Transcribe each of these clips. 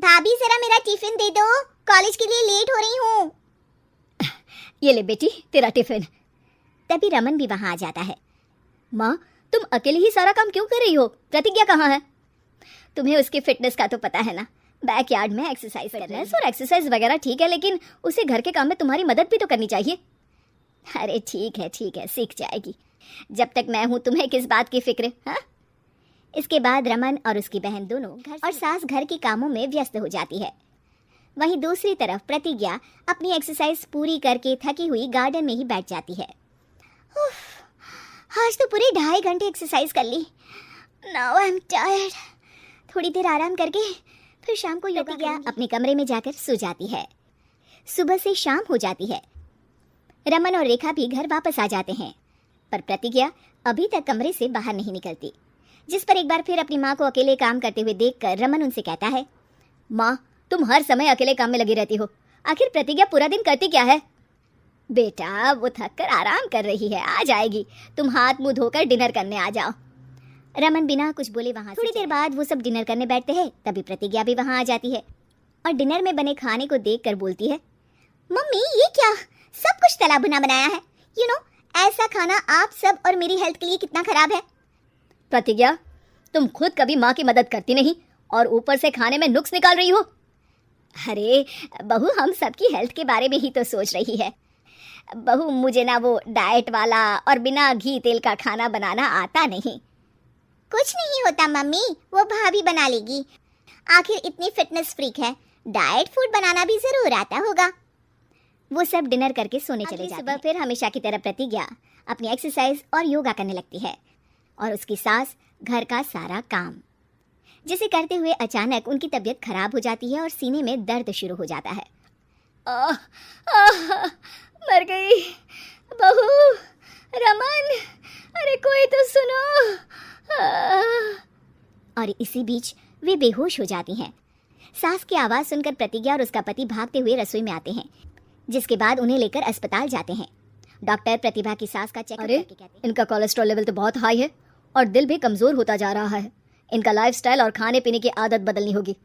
भाभी जरा मेरा टिफिन दे दो, कॉलेज के लिए लेट हो रही हूँ। ये ले बेटी तेरा टिफिन। तभी रमन भी वहाँ आ जाता है। माँ तुम अकेले ही सारा काम क्यों कर रही हो? प्रतिज्ञा कहाँ है? तुम्हें उसकी फिटनेस का तो पता है ना, बैकयार्ड में एक्सरसाइज कर रही है। और एक्सरसाइज वगैरह ठीक है, लेकिन उसे घर के काम में तुम्हारी मदद भी तो करनी चाहिए। अरे ठीक है सीख जाएगी, जब तक मैं हूँ तुम्हें किस बात की फिक्र। हाँ। इसके बाद रमन और उसकी बहन दोनों घर और सास घर के कामों में व्यस्त हो जाती है। वहीं दूसरी तरफ प्रतिज्ञा अपनी एक्सरसाइज पूरी करके थकी हुई गार्डन में ही बैठ जाती है। आज तो पूरे 2.5 घंटे एक्सरसाइज कर ली। Now I am tired. थोड़ी देर आराम करके फिर शाम को प्रतिज्ञा अपने कमरे में जाकर सो जाती है। सुबह से शाम हो जाती है। रमन और रेखा भी घर वापस आ जाते हैं, पर प्रतिज्ञा अभी तक कमरे से बाहर नहीं निकलती, जिस पर एक बार फिर अपनी माँ को अकेले काम करते हुए देखकर रमन उनसे कहता है, माँ तुम हर समय अकेले काम में लगी रहती हो, आखिर प्रतिज्ञा पूरा दिन करती क्या है? बेटा वो थक कर आराम कर रही है, आ जाएगी। तुम हाथ मुंह धोकर डिनर करने आ जाओ। रमन बिना कुछ बोले वहाँ थोड़ी देर बाद वो सब डिनर करने बैठते हैं। तभी प्रतिज्ञा भी वहाँ आ जाती है और डिनर में बने खाने को देखकर बोलती है, मम्मी ये क्या, सब कुछ तला भुना बनाया है। यू नो ऐसा खाना आप सब और मेरी हेल्थ के लिए कितना खराब है। प्रतिज्ञा तुम खुद कभी माँ की मदद करती नहीं और ऊपर से खाने में नुक्स निकाल रही हो। अरे बहू हम सबकी हेल्थ के बारे में ही तो सोच रही है। बहू मुझे ना वो डाइट वाला और बिना घी तेल का खाना बनाना आता नहीं। कुछ नहीं होता मम्मी, वो भाभी बना लेगी। आखिर इतनी फिटनेस फ्रीक है, डाइट फूड बनाना भी जरूर आता होगा। वो सब डिनर करके सोने चले जाते हैं। सुबह फिर हमेशा की तरह प्रतिज्ञा अपनी एक्सरसाइज और योगा करने लगती है और उसकी सास घर का सारा काम, जिसे करते हुए अचानक उनकी तबीयत खराब हो जाती है और सीने में दर्द शुरू हो जाता है। मर गई बहू, रमन, अरे कोई तो सुनो। और इसी बीच वे बेहोश हो जाती हैं। सास की आवाज़ सुनकर प्रतिज्ञा और उसका पति भागते हुए रसोई में आते हैं, जिसके बाद उन्हें लेकर अस्पताल जाते हैं। डॉक्टर प्रतिभा की सास का चेकअप करके कहते हैं, इनका कोलेस्ट्रॉल लेवल तो बहुत हाई है और दिल भी कमज़ोर होता जा रहा है। इनका लाइफस्टाइल और खाने पीने की आदत बदलनी होगी।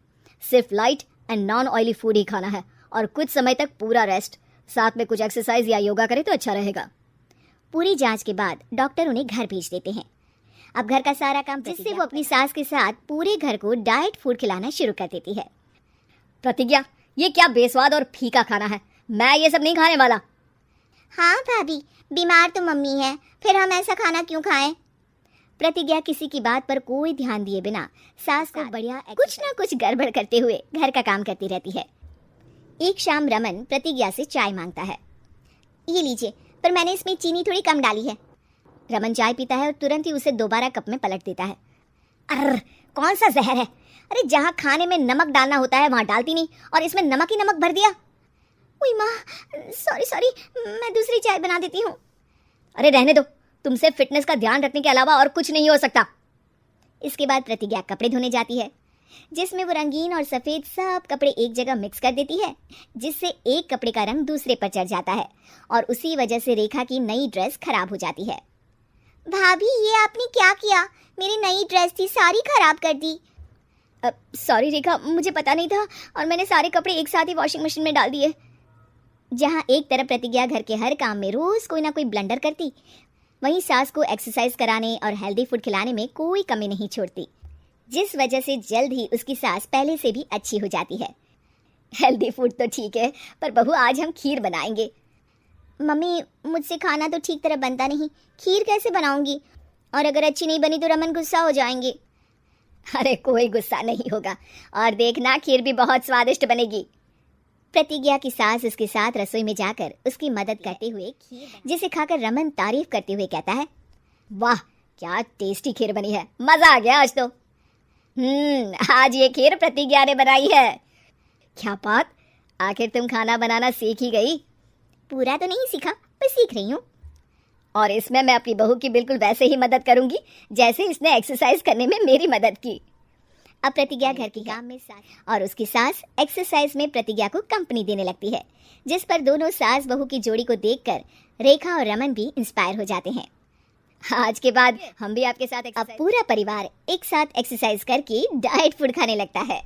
सिर्फ light and non oily food ही खाना है और कुछ समय तक पूरा रेस्ट, साथ में कुछ एक्सरसाइज या योगा करे तो अच्छा रहेगा। पूरी जांच के बाद डॉक्टर उन्हें घर भेज देते हैं। अब घर का सारा काम, जिससे वो अपनी सास के साथ पूरे घर को डाइट फूड खिलाना शुरू कर देती है। प्रतिज्ञा ये क्या बेस्वाद और फीका खाना है, मैं ये सब नहीं खाने वाला। हाँ भाभी, बीमार तो मम्मी है, फिर हम ऐसा खाना क्यों खाएं? प्रतिज्ञा किसी की बात पर कोई ध्यान दिए बिना सास को बढ़िया कुछ ना कुछ गड़बड़ करते हुए घर का काम करती रहती है। एक शाम रमन प्रतिज्ञा से चाय मांगता है। ये लीजिए, पर मैंने इसमें चीनी थोड़ी कम डाली है। रमन चाय पीता है और तुरंत ही उसे दोबारा कप में पलट देता है। अर्र, कौन सा जहर है? अरे जहाँ खाने में नमक डालना होता है वहाँ डालती नहीं और इसमें नमक ही नमक भर दिया। उई माँ, सॉरी, मैं दूसरी चाय बना देती हूँ। अरे रहने दो, तुमसे फिटनेस का ध्यान रखने के अलावा और कुछ नहीं हो सकता। इसके बाद प्रतिज्ञा कपड़े धोने जाती है, जिसमें वो रंगीन और सफ़ेद सब कपड़े एक जगह मिक्स कर देती है, जिससे एक कपड़े का रंग दूसरे पर चढ़ जाता है और उसी वजह से रेखा की नई ड्रेस खराब हो जाती है। भाभी ये आपने क्या किया? मेरी नई ड्रेस थी, सारी खराब कर दी। सॉरी रेखा, मुझे पता नहीं था और मैंने सारे कपड़े एक साथ ही वॉशिंग मशीन में डाल दिए। जहाँ एक तरफ प्रतिज्ञा घर के हर काम में रोज कोई ना कोई ब्लंडर करती, वहीं सास को एक्सरसाइज कराने और हेल्दी फूड खिलाने में कोई कमी नहीं छोड़ती, जिस वजह से जल्द ही उसकी सास पहले से भी अच्छी हो जाती है। हेल्दी फूड तो ठीक है, पर बहू आज हम खीर बनाएंगे। मम्मी मुझसे खाना तो ठीक तरह बनता नहीं, खीर कैसे बनाऊंगी? और अगर अच्छी नहीं बनी तो रमन गुस्सा हो जाएंगे। अरे कोई गुस्सा नहीं होगा और देखना खीर भी बहुत स्वादिष्ट बनेगी। प्रतिज्ञा की सास उसके साथ रसोई में जाकर उसकी मदद करते हुए जिसे खाकर रमन तारीफ करते हुए कहता है, वाह क्या टेस्टी खीर बनी है, मजा आ गया आज तो। आज ये खीर प्रतिज्ञा ने बनाई है। क्या बात, आखिर तुम खाना बनाना सीख ही गई? पूरा तो नहीं सीखा, पर सीख रही हूँ। और इसमें मैं अपनी बहू की बिल्कुल वैसे ही मदद करूंगी जैसे इसने एक्सरसाइज करने में मेरी मदद की। अब प्रतिज्ञा घर के काम में सास और उसकी सास एक्सरसाइज में प्रतिज्ञा को कंपनी देने लगती है, जिस पर दोनों सास बहू की जोड़ी को देखकर रेखा और रमन भी इंस्पायर हो जाते हैं। आज के बाद हम भी आपके साथ अब पूरा परिवार एक साथ एक्सरसाइज करके डाइट फूड खाने लगता है।